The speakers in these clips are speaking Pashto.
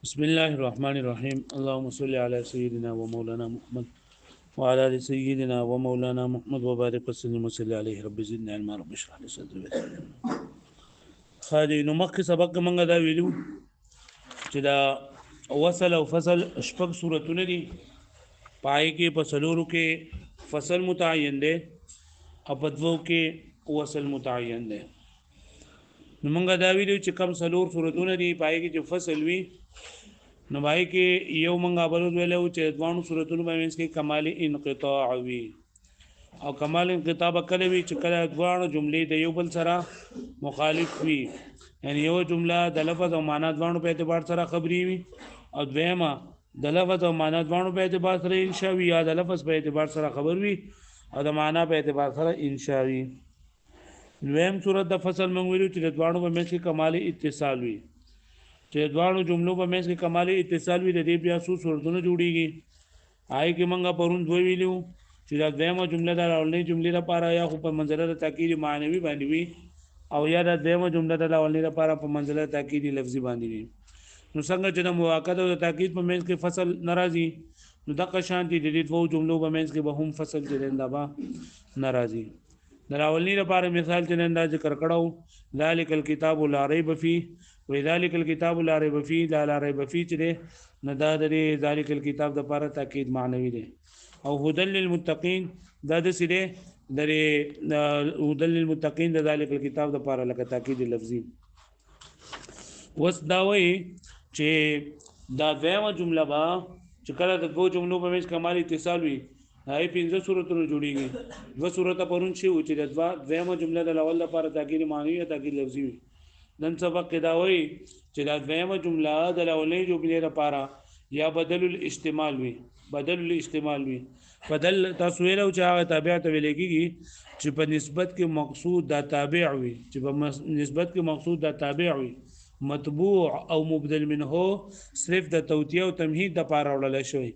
بسم الله الرحمن الرحيم اللهم صل على سيدنا ومولانا محمد وعلى ال سيدنا ومولانا محمد وبارك وسلم وصل عليه رب زدنا علما رب اشرح لي صدري خالي نو مخ سبق منګه دا ویلو چې دا وصل او فصل شپږ صورتونه دي پای کې په سلورو کې فصل متعین دی او په دوو کې وصل متعین دی نو منګه دا ویلو چې کم سلور صورتونه دي پای کې چې فصل وي نو پای کې یو منګه بلوز ویلو چې دوانو صورتونو باندې کې کمال انقطاع وي او کمال انقطاع کله وی چې کله دوانو جملې د یو بل سره مخالف وي یعنی یو جمله د لفظ او معنا دوانو په اعتبار سره خبري وي او دویمه د لفظ او معنا دوانو په اعتبار سره انشاء وي یا د لفظ په اعتبار سره خبر وي او د معنا په اعتبار سره انشاء وي دویم صورت د فصل موږ ویلو چې د دوانو په منځ کې کمال اتصال وي چې دوانو جملو په منځ کې کمال اتصال وي د دې بیا څو صورتونه جوړیږي آی کې موږ پرون دوی ویلو چې دا دیمه جمله د اولنۍ جملې لپاره یا خو په منزله د تاکید معنوي باندې وي او یا د دیمه جمله د اولنۍ لپاره په منزله د تاکید لفظي باندې وي نو څنګه چې د موافقت او د تاکید په منځ کې فصل ناراضي نو دغه شانتي د دې دوه جملو په منځ کې به هم فصل چلنده با ناراضي د اولنۍ لپاره مثال چلنده ذکر کړو ذالک الکتاب لا ریب فیه وذالک الکتاب لا ریب فیه لا ریب فیه چې نه دا د ذالک الکتاب د لپاره تاکید معنوي دی او هدل للمتقین دا د سره د هدل للمتقین د ذالک الکتاب د لپاره لکه تاکید لفظي وس دا وی چې دا دیمه جمله با چې کله د دوه جملو په منځ کمال اتصال وي هاي پنځه صورتونه جوړیږي دوه صورت پرون شي او چې د دیمه جمله د اول لپاره تاکید معنوي یا تاکید لفظي وي نن سبق کې دا وی چې دا دیمه جمله د اولنۍ جملې لپاره یا بدل الاستعمال وي بدل الاستعمال وي بدل تاسو ویلو چې هغه تابع ته ویل کېږي چې په نسبت کې مقصود دا تابع وي چې په نسبت کې مقصود دا تابع وي مطبوع او مبدل منه صرف د توتیه او تمهید د پاره وړل شوی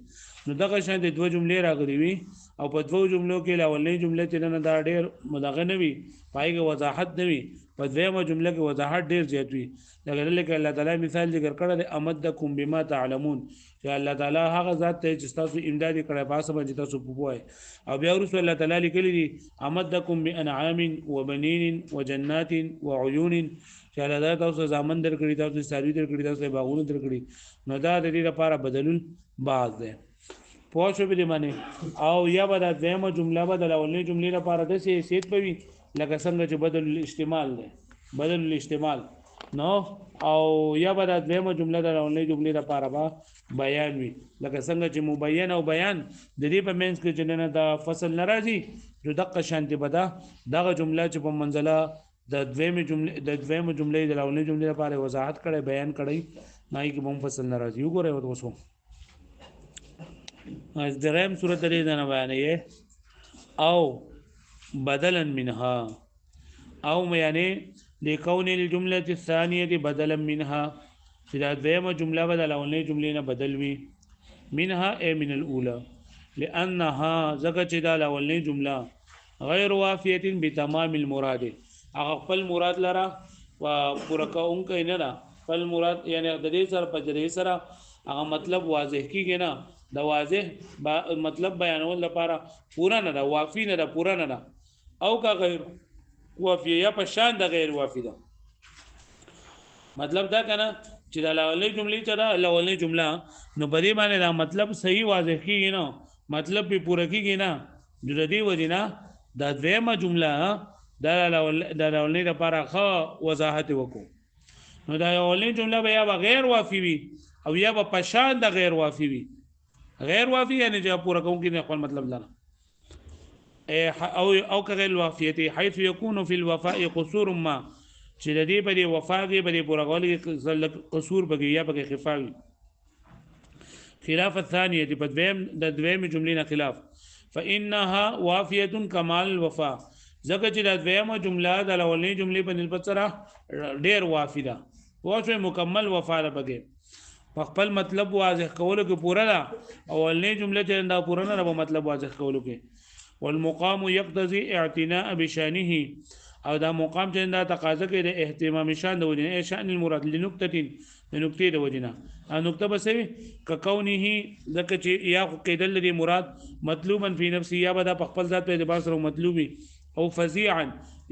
نو دغه شان د دوه جملې راغلي وي او په دوه جملو کې اولنۍ جمله چې نه دا ډېر مدغه نه وي پایګه وضاحت نه وي په دویمه جمله کې وضاحت ډېر زیات وي لکه الله تعالی مثال ذکر کړل امدکم بما تعلمون چې الله تعالی هغه ذات ته چې تاسو امدادي کړی پاسه باندې تاسو پوهوي او بیا ورسول الله تعالی لیکلی دي امدکم بانعام وبنین وجنات وعيون چې الله تاسو زامن درکړي تاسو ساروي درکړي تاسو باغونه درکړي نو دا د دې لپاره بدلول بعض ده پوه شو به معنی او یا به د دیمه جمله به د اولنۍ جملې لپاره د سیت پوي لکه څنګه چې بدل الاستعمال ده بدل الاستعمال نو او یا به د دیمه جمله د اولنۍ جملې لپاره به بیان وي لکه څنګه چې مبین او بیان د دې په منځ کې چې نه د فصل ناراضي جو دقه شانتي بده دغه جمله چې په منزله د دویمه جملې د اولنۍ جملې لپاره وضاحت کړي بیان کړي نه کې هم فصل ناراضي وګورئ وڅو از دریم صورت لري دا نه بیانې او بدلا منها او یعنی لكون الجمله الثانيه بدلا منها چې دا دیمه جمله بدل اولنۍ جملې نه بدل وي منها اي من الاولى لانها زکه چې دا اولنۍ جمله غیر وافيه بتمام المراد هغه خپل مراد لره او پوره کوونکی نه ده خپل مراد یعنی د دې سره پجرې سره هغه مطلب واضح کیږي نه د واضح مطلب بیانول لپاره پورا نه ده وافي نه ده پورا نه ده او کا غیر وافي یا په شان د غیر وافي ده مطلب دا کنه چې د اولنۍ جملې چې دا اولنۍ جمله نو په دې باندې دا مطلب صحیح واضح کیږي نه مطلب به پوره کیږي نه د دې وجنه د دویمه جمله د اولنۍ لپاره خو وضاحت وکړو نو دا اولنۍ جمله به یا غیر وافي وي او یا په شان د غیر وافي وي غیر وافي یعنی چې پوره کوونکی نه خپل مطلب لره او كغير الوافيه حيث يكون في الوفاء قصور ما چې د دې په وفا کې په پوره کول کې قصور بګي یا بګي خفاوي خلاف الثانيه په دویم جملې نه خلاف فانها وافيه كمال الوفاء ځکه چې د دویمه جمله د اولنۍ جملې په نسبت سره ډېر وافي ده واښوي مکمل وفا ده بګي خپل مطلب واضح کولو کې پوره ده اولنۍ جمله چې دا پوره نه به مطلب واضح کولو کې والمقام يقتضي اعتناء بشانه او دا مقام چې دا تقاضا کوي د اهتمام شان د ودی شان المراد لنقطه د نقطې د وجنه نقطه بسوي ککونه ځکه چې یا قیدل لري مراد مطلوبا فی نفسه یا به د خپل ذات په اعتبار سره مطلوبي او فزيعا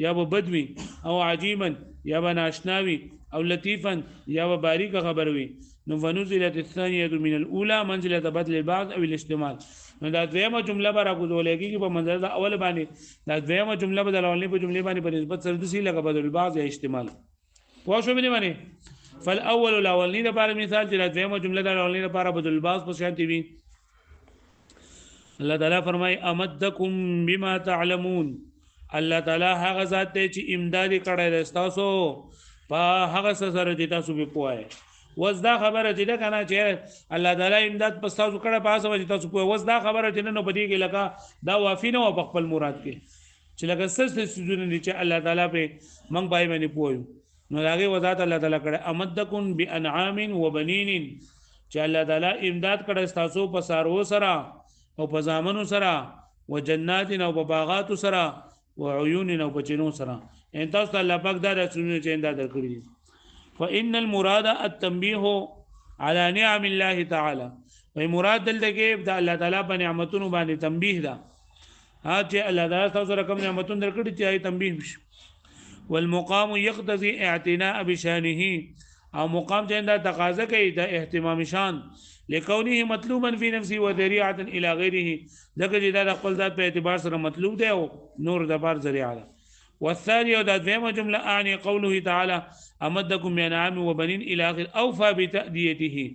یا به بدوي او عجيبا یا به ناشناوي او لطيفا یا به باریک خبر وي نو ونزلت الثانيه من الاولى منزله بدل البعض او الاحتمال نو دا دویمه جمله به راګوزولېږي په منځ د اول باندې دا دویمه جمله به د اولنۍ په جملې باندې په نسبت سره د سی لکه بدل البعض یا احتمال پوه شو باندې فالاول الاولنی لپاره مثال چې د دویمه جمله د اولنۍ لپاره بدل البعض په شان دی الله تعالی فرمای امدکم بما تعلمون الله تعالی هغه ذات دی چې امدادي کړی دی تاسو په هغه سره چې تاسو به پوهه وز دا خبره چې دا کنه چې الله تعالی امداد پس تاسو کړه په اساس چې تاسو پوهه وز دا خبره چې نه بدیږي لکه دا وافی نه په خپل مراد کې چې لکه سست سجونه دي چې الله تعالی په منګ پای باندې پوهه نو هغه وذات الله تعالی کړه امدکم بانعام وبنین چې الله تعالی امداد کړه تاسو په سارو سره او په زامنو سره وجنات او په باغات سره وعيون او په چینو سره ان تاسو الله پاک دا رسونه چې انده درکړي فإن المراد التنبيه على نعم الله تعالى وي مراد دلته کې د الله تعالی په نعمتونو باندې تنبيه ده ها چې الله تعالی تاسو رقم نعمتونه درکړي چې تنبيه وشي والمقام يقتضي اعتناء بشانه او مقام چې دا تقاضا کوي د اهتمام شان لکونه مطلوبا في نفسه وذريعه الى غيره ځکه چې دا خپل ذات په اعتبار سره مطلوب دی او نور د بار ذریعہ ده والثانيه دا دویمه جمله اعني قوله تعالى امدكم بانعام وبنين الى اخر اوفى بتاديته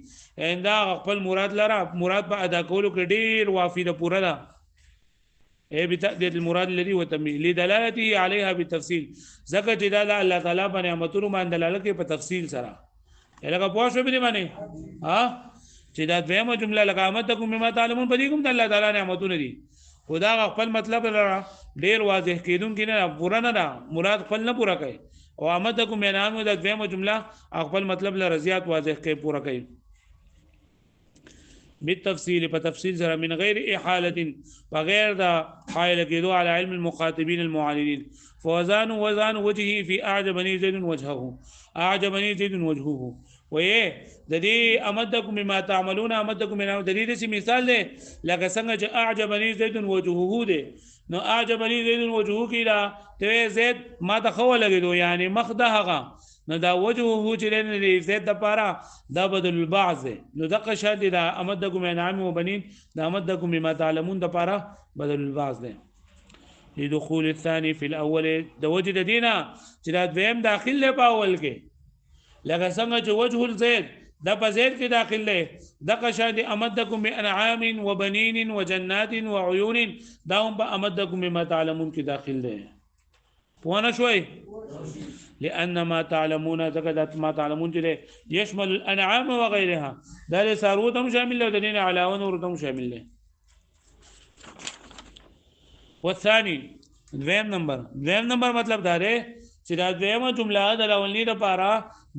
اندا خپل مراد لرا مراد په ادا کولو کې ډیر وافي ده پوره ده اي بتاديه المراد الذي وتمي لدلالته عليها بالتفصيل ځکه چې دا الله تعالی په نعمتونو باندې دلاله کوي په تفصیل سره لکه پوه شو به باندې ها چې دا دویمه جمله لکه امدکم بما تعلمون په دې کوم د الله تعالی نعمتونه دي خدا خپل مطلب لرا ډیر واضح کیدون کې نه پورا نه ده مراد خپل نه پورا کوي او امدکم بنام د دویمه جمله خپل مطلب لرا زیات واضح کوي پورا کوي بالتفصيل په تفصیل سره من غیر احاله بغیر دا حائل کېدو على علم المخاطبين المعاندين فوزان وجهه في اعجبني زيد وجهه اعجبني زيد وجهه وې د دې امدکم بما تعملون امدکم بما د دې مثال دی لکه څنګه چې اعجبني زيد وجهه دی نو اعجبني زيد وجهه کې دا ته زید ما ته خو لګیدو یعنی مخ ده هغه نو دا وجهه چې لري زید د پاره دا بدل البعض نو دغه شاد دا امدکم انعام وبنين دا امدکم بما تعلمون د پاره بدل البعض دی لدخول الثاني في الاول د وجه د دینه چې دا دویم داخل له باول کې لکه څنګه چې وجه الزید دا په زید کې داخل دی دغه شاد امدکم بانعام وبنين وجنات وعيون دا هم په امدکم بما تعلمون کې داخل دی پوه شوي لان ما تعلمون ذکر ما تعلمون چې يشمل الانعام وغيرها دا له ثروت هم شامل له دین علاوه نور هم شامل له والثاني دویم نمبر مطلب دا دی چې دا دویمه جمله د اولنی لپاره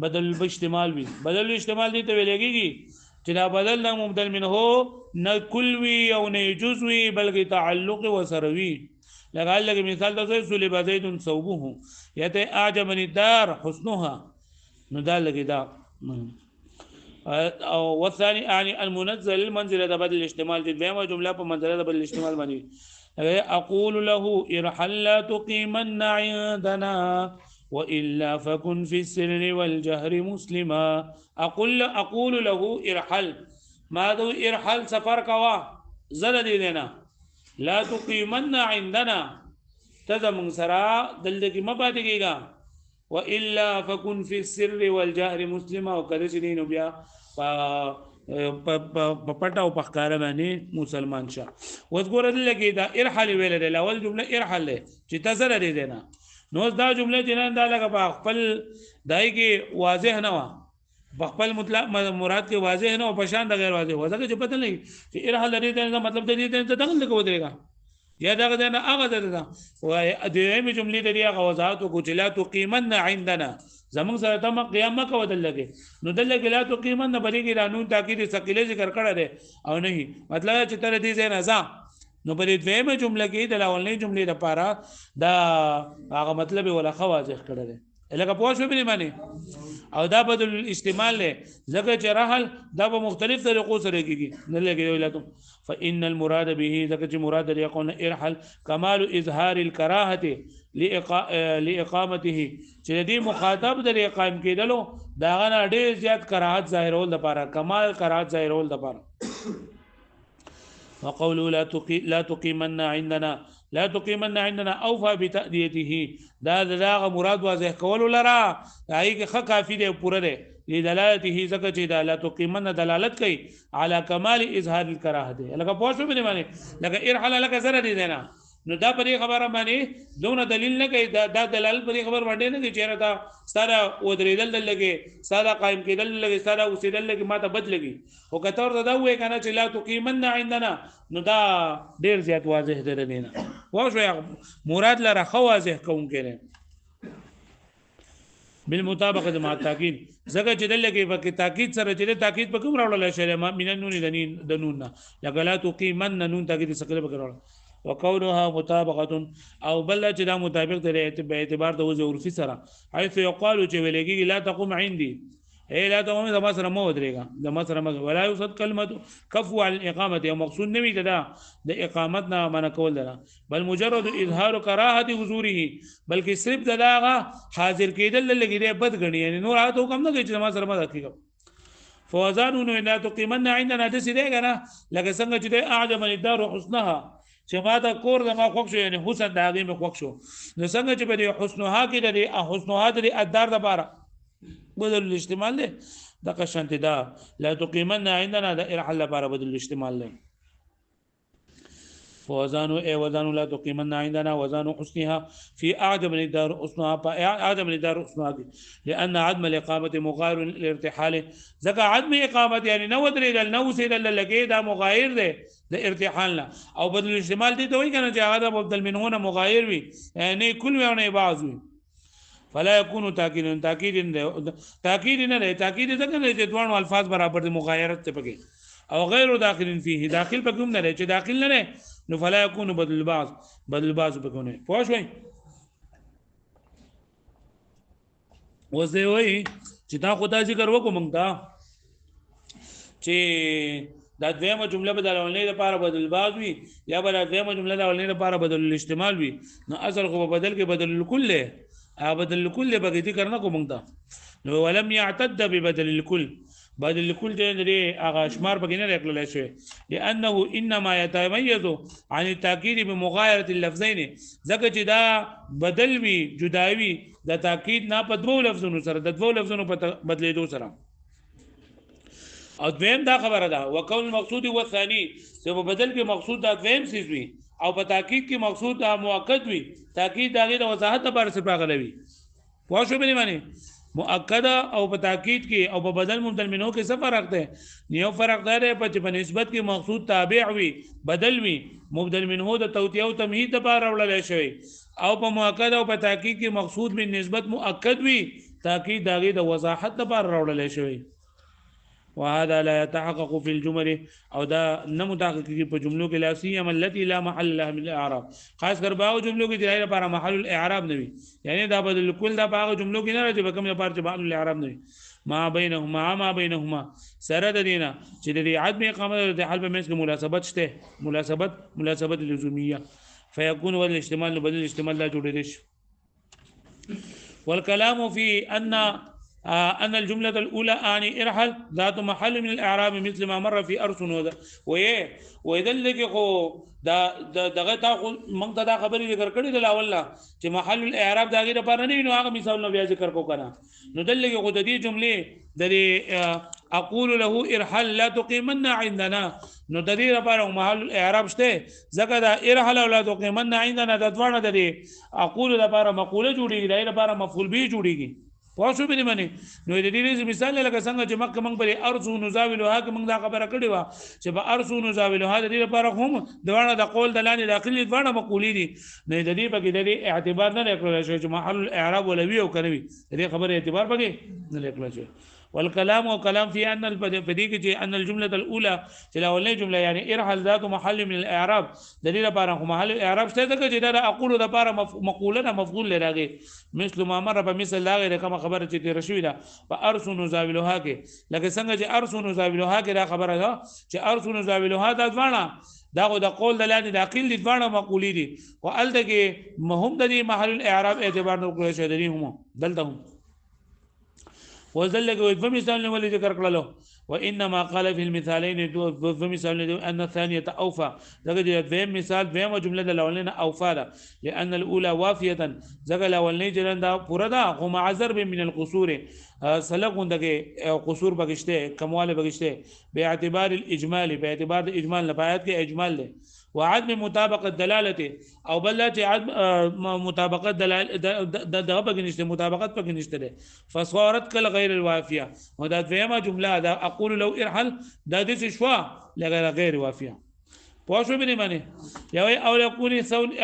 بدل الاجتمال وي بدل الاجتمال دي ته ویلېږي چې دا بدل نه مبدل منه نه کل وي او نه جزء وي بلکې تعلق وسروي لکه مثال د سولې بزید صوبه یته اعجبني الدار حسنها نو دا لګي دا او والثاني يعني المنزل المنزله د بدل الاجتمال دي دویمه جمله په منزله د بدل الاجتمال باندې اقول له ارحل لا تقيمن عندنا والا فكن في السر والجهر مسلما اقول له ارحل ما دو ارحل سفر کوا زل دي دینا لا تقيمن عندنا تزم سرا دل کی مبات کیگا والا فكن في السر والجهر مسلما وکذ دین بیا پټا او پخکار باندې مسلمان شه وذكر لګی دا ارحل ویل دی اول جمله ارحل چې تزر دی دینا نو دا جمله جنان دا لګه په خپل دای کې واضح نه و خپل مطلق مراد کې واضح نه او پشان د غیر واضح و ځکه چې پته نه چې ارحل دی دا مطلب دی ته دغه لګو درېګا یا دغه نه هغه ده او د دې جملې د هغه وضاحت کو چې لا تقیمن عندنا زمون سره تم قیامت کو بدل لګي نو دل لګي لا تقیمن بریګي قانون تاکید ثقيله ذکر کړه ده او نه مطلب چې تر دې نه ځا نو په دې دویمه جمله کې د اولنۍ جملې لپاره دا هغه مطلب ولا خواځ کړه ده لکه پوه شو به معنی او دا بدل الاستعمال له ځکه چې رحل دا په مختلف طریقو سره کیږي نه لګي ولاتو فان المراد به ځکه چې مراد لري يكون ارحل کمال اظهار الكراهه لاقامته چې دې مخاطب د اقام کېدلو دا غنا ډېر زیات کراهت ظاهرول لپاره کمال کراهت ظاهرول لپاره وقوله لا تقيمن عندنا اوفى بتاديته دا مراد واضح کول لرا هغه کې خ کافی دی پوره دی لدلالته زکه چې دا لا تقيمن دلالت کوي على كمال اظهار الكراهه لکه پوښتنه باندې معنی لکه ارحل لکه زره دی نه نو دا پرې خبره باندې دونه دلیل نه کوي دا دلالت پرې خبر باندې نه کوي چې دا ستاره ودریدل لګي ستاره قائم کېدل لګي ستاره اوسېدل لګي ماته بد لګي او کته ورته دا وې کنه چې لا تقيمن عندنا نو دا ډیر زیات واضح دی نه واښو مراد لره خو واضح کوم کړي بالمطابقه مع التاكيد زګه چې دلته په تاکید سره چې تاکید په کوم راوړل شي ما من نون د نون لکه لا تقيمن نون تاکید سره به راوړل وقولها مطابقه او بل چې دا مطابق دی په اعتبار د وجه عرفي سره حيث يقال چې ولګي لا تقوم عندي اي لا تقوم د مسره مو درېګا د مسره مګ ولا يصد كلمه كفو على الاقامه او مقصود نوي دا د اقامت نه منع کول ده بل مجرد اظهار كراهه حضوره بلکې صرف دغه حاضر کېدل لګي دی بد غني یعنی نور هغه حکم نه کوي چې مسره ما حقیقت فوزانو لا تقيمن عندنا د سیده کنه لکه څنګه چې اعجب الدار حسنها چې ما دا کور د ما خوښ شو یعنی حسن د هغه مې خوښ شو نو څنګه چې په حسنها کې د حسنها د ادار د بارا بدل الاستعمال له د قشنت دا لا تقيمن عندنا د ارحل لپاره بدل الاستعمال له وزانو وزانو لا تقيمن عندنا وزانو حسنها في اعجب الدار حسنها اعجب الدار حسنها لان عدم الاقامه مغاير للارتحال ذكر عدم اقامه يعني نو دري نو سيد لګي دا مغاير ده د ارتحالنا او بدل الاستعمال دي ته وایي کنه چې هغه بدل منهونه مغاير وي نه کل وي نه بعض وي فلا يكون تاكيد نه تاكيد څنګه چې دوه الفاظ برابر دي مغايرت ته پکې او غیر داخل فيه داخل پکوم نه چې داخل نه نو فلا يكون بدل البعض پکونه پوښوي وځي وای چې تا خدای ذکر وکوم مونږ ته چې دا دویمه جمله بدل اولنې لپاره بدل البعض وي یا بل دویمه جمله د اولنې لپاره بدل الاحتمال وي نو اصل خو بدل کې بدل الكل بدل الكل بګی ذکر نه کوم ته نو ولم يعتد ببدل الكل بدل الكل دې هغه شمار بګی نه راکړل شي لانه انما يتميز عن التاكيد بمغايره اللفظين ځکه چې دا بدل وی جداوی د تاکید نه په دوه لفظونو سره د دوه لفظونو په بدلیدو سره او دویم دا خبره ده وقول المقصود والثاني چې په بدل کې مقصود دا دویم سیز وي او په تاکید کې مقصود دا مؤکد وي تاکید دا د وضاحت لپاره څه راغلی واښو به معنی مؤکد او په تاکید کې او په بدل مبدل منه کې څه فرق ده یو فرق ده په نسبت کې مقصود تابع وي بدل وي مبدل منه د توتیه او تمهید لپاره وړل شوی او په مؤکد او په تاکید کې مقصود به نسبت مؤکد وي تاکید دا د وضاحت لپاره وړل شوی وهذا لا يتحقق في الجمل او دا نه متحقق په جملو کې لا سیما التي لا محل لها من الاعراب خاص کر باغ جملو کې د لپاره محل الاعراب نه وي یعنی دا بدل کل دا باغ جملو کې نه راځي په کوم لپاره چې محل الاعراب نه وي ما بينهما سره د دینه چې د عدم اقامه د حل په منځ کې مناسبت شته مناسبت لزوميه فيكون والاحتمال بدل الاحتمال لا جوړېږي والكلام في ان الجمله الاولى اني ارحل ذات محل من الاعراب مثل ما مر في ارسن ويدل خو دغه تا موږ ته دا خبرې ذکر کړې د اول چې محل الاعراب دغه لپاره نه نو هغه مثال نو بیا ذکر کو کنه نو دلته خو د دې جملې د اقول له ارحل لا تقيمن عندنا نو د دې لپاره محل الاعراب شته ځکه دا ارحل لا تقيمن عندنا د دوانه د اقول لپاره مقوله جوړیږي د لپاره مفعول به جوړیږي پوښو به معنی نو د دې مثال لکه څنګه چې مکه موږ پر ارسو نزاولها که موږ دا خبره کړې و چې په ارسو نزاولها د دې لپاره هم دوانه د قول د لاندې داخلي دوانه مقولې دي نه د دې په کې د دې اعتبار نه کړل شي چې محل الاعراب ولوي او کوي د دې خبره اعتبار پکې نه لیکل شي والكلام وكلام في ان الفديك ان الجمله الاولى تلاولني جمله يعني ارحل ذات محل من الاعراب دلیل لپاره محل الاعراب شته دغه چې دا اقول د لپاره مقوله مفعول لراغي مثل ما مر په مثل لاغه کوم خبره چې تیر شوې ده په ارسن زاویلها کې لکه څنګه چې ارسن زاویلها کې دا خبره ده چې ارسن زاویلها دا ځوانه دا د قول د لاندې د عقل د ځوانه مقولې دي او الته مهم د محل الاعراب اعتبار نه کړی شي درې هم دلته هم وذلك فمثال ولي ذكر له وانما قال في المثالين فمثال ان الثانيه اوفى ذكر ذم مثال ذم جمله الاولانيه اوفى لان الاولى وافيه ذكر الاولانيه جلندا پوردا هم عذر من القصور سلقون دغه قصور بغشته کمواله بغشته باعتبار الاجمال باعتبار الاجمال لپاره کې اجمال له وعدم مطابقه دلاله او بلته عدم مطابقه دلاله دغه بغنيشته مطابقت بغنيشته ده فصارت كل غير الوافيه ودا فهمه جمله دا اقول لو ارحل دا دې شوا لغير غير وافيه پوښو بني معنی یا او يكون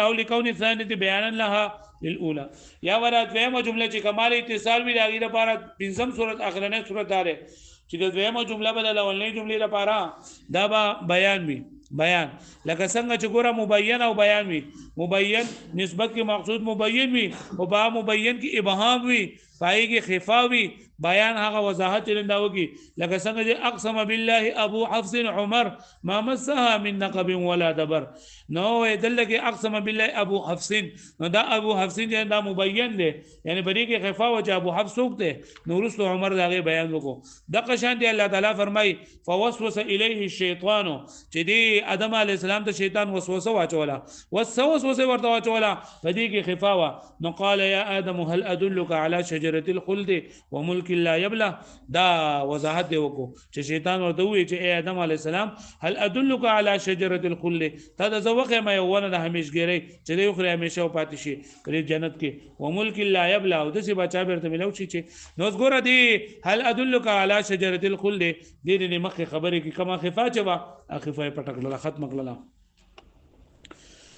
او لكون ثانيه بيانا لها للاولى یا ورات فهمه جمله چې کمال اتصال وی داغه لپاره پنځم صورت اخرنه صورت داره چې د فهمه جمله بدل اولنې جملې لپاره دا بیان وی بیان لکه څنګه چې ګوره مبین او بیان وي مبین نسبت کې مقصود مبین وي او با مبین کې ابهام وي پای کې خفا وي بیان هغه وضاحت لنداو کی لکه څنګه چې اقسم بالله ابو حفص عمر ما مسها من نقب ولا دبر نو دل کې اقسم بالله ابو حفص نو دا ابو حفص دا مبین دی یعنی بری کې خفا او ابو حفص وکته نو رسول عمر دا بیان وکړو د قشان دی الله تعالی فرمای فوسوس الیه الشیطان چې دی ادم علی السلام ته شیطان وسوسه واچولا وسوسه ورته واچولا پدې کې خفا وا نو قال یا ادم هل ادلك على شجره الخلد وملك لا يبلى دا وضاحت دی وکړو چې شیطان ورته وی چې اے ادم علی السلام هل ادلك على شجره الخلد تا د زوخه مې ونه د همیشګری چې دی خو همیشه پاتې شي په جنت کې وملك لا يبلى او د سی بچا برته ملو شي نو ګوره دی هل ادلك على شجره الخلد دې مخه خبره کې کما خفا چوا اخفا پټکړه ختم کړه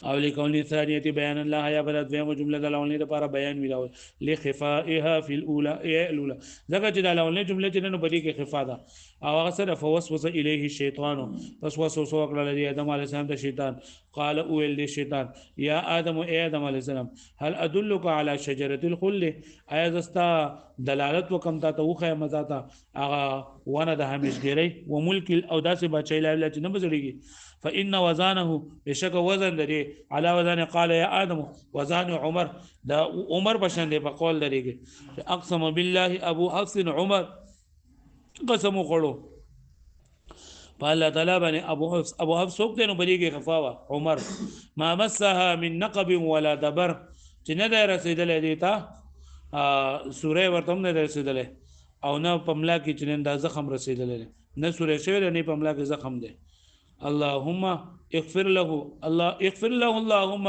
او لكون الثانيه بيان الله يا بلد فهم جمله الاولانيه لپاره بیان ویلاو لخفائها في الاولى ځکه چې د اولانيه جمله چې نن بری کې خفا ده او هغه سره فوسوس الیه الشیطان پس وسوسه وکړه د ادم علی السلام ته شیطان قال اول للشیطان یا ادم اے ادم علی السلام هل ادلك على شجره الخلد ایا زستا دلالت وکم تا ته خو مزه تا هغه ونه د همیشګری و ملک او داسې بچی لا چې نه بزړیږي فإن وزانه بشك وزن لري على وزن قال يا آدم وزن عمر دا عمر بشن دی په قول لريږي اقسم بالله ابو حفص عمر قسم وکړو په الله تعالی باندې ابو حفص وکړو نو بریږي خفاوه عمر ما مسها من نقب ولا دبر چې نه ده رسیدلې دی ته سوره ورته نه رسیدلې او نه پملا کې چې نه د زخم رسیدلې نه سوره شوی نه پملا کې زخم دی اللهم اغفر له الله اغفر له اللهم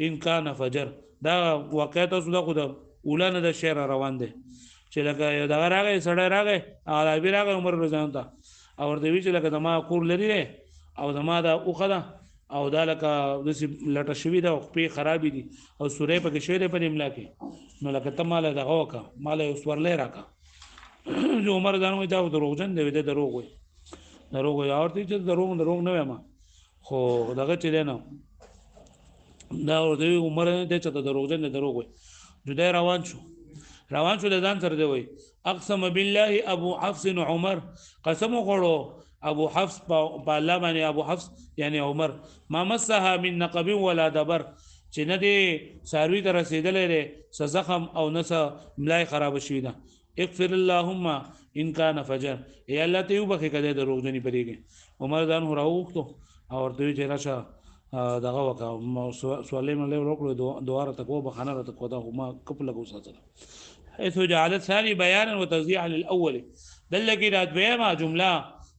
ان كان فجر دا واقعیت اوس د خود اولانه د شعر روان دي چې لکه دا راغی سړی راغی او بیا راغی عمر رضوان ته او ورته وی چې لکه دما کور لري او دما دا اوخه او دا لکه د لټه شوی دا خپې خرابې دي او سورې پکې شوی دی په املا کې نو لکه ته مال دغه وکه مال اوس ورلې راکا جو عمر ځان وي دا دروغجن دی د دروغ وي دروغ وي اورته چې دروغ نه وایم خو دغه چې دی نو دا ورته عمر دې چې دروغجن دی دروغ وي جدا روان شو د ځان سره دی وي اقسم بالله ابو حفص عمر قسم وکړو ابو حفص په الله باندې ابو حفص یعنی عمر ما مسها من نقب ولا دبر چې نه دی ساروی ته رسیدلې ده زخم او نس ملای خراب شوی ده اغفر اللهم ان كان فجر ای الله ته وبخې کده دروغجنی پریږي عمر ځان راوخته او ورته چې راشه دغه وکا سوالې مله وکړو دواره تکو بخانه را تکو دا ما کپل لګو ساتل حيث جعلت ثاني بيانا وتوضيحا للاول دلګی رات به جمله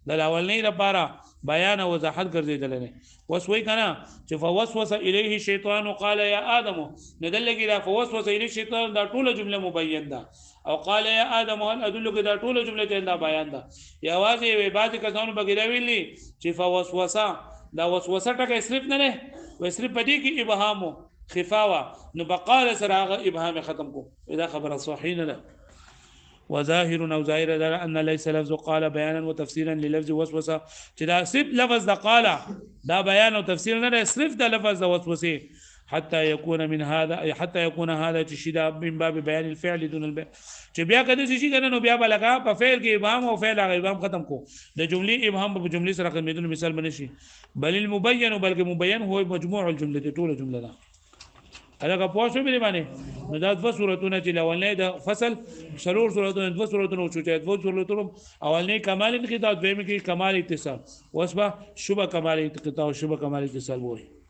د اولنې لپاره بیان او وضاحت ګرځیدل نه وسوي کنه چې فوسوس الیه الشیطان قال یا ادم ندلګی را فوسوس الیه الشیطان دا ټوله جمله مبین ده او قال یا ادم هل ادلک دا ټوله جمله ته دا بیان ده یا واځي وی بعضی کسانو بغیر ویلي چې فوسوسه دا وسوسه ټکه صرف نه نه و صرف پدې کې ابهام خفاوه نو بقال سره ابهام ختم کو دا خبره صحیح نه ده وظاهر او ظاهر دار ان ليس لفظ قال بيانا وتفسيرا للفظ وسوسه چې دا صرف لفظ د قال دا بیان او تفسیر نه دی صرف د لفظ د وسوسه حتى يكون هذا تشيدا من باب بيان الفعل دون البيان چې بیا کده شي کنه نو بیا بلګه په فعل کې ابهام او فعل هغه ابهام ختم کو د جملې ابهام په جملې سره ختمېدل مثال بنشي بل المبين بلکې مبين هو مجموع الجمله ټول جمله ده هغه په شو باندې نو دا د صورتونه چې اولنې د فصل شرور صورتونه د صورتونه او چې د صورتونه اولنې کمال انقطاع دویم کې کمال اتصال وسبه شبه کمال انقطاع او شبه کمال اتصال وایي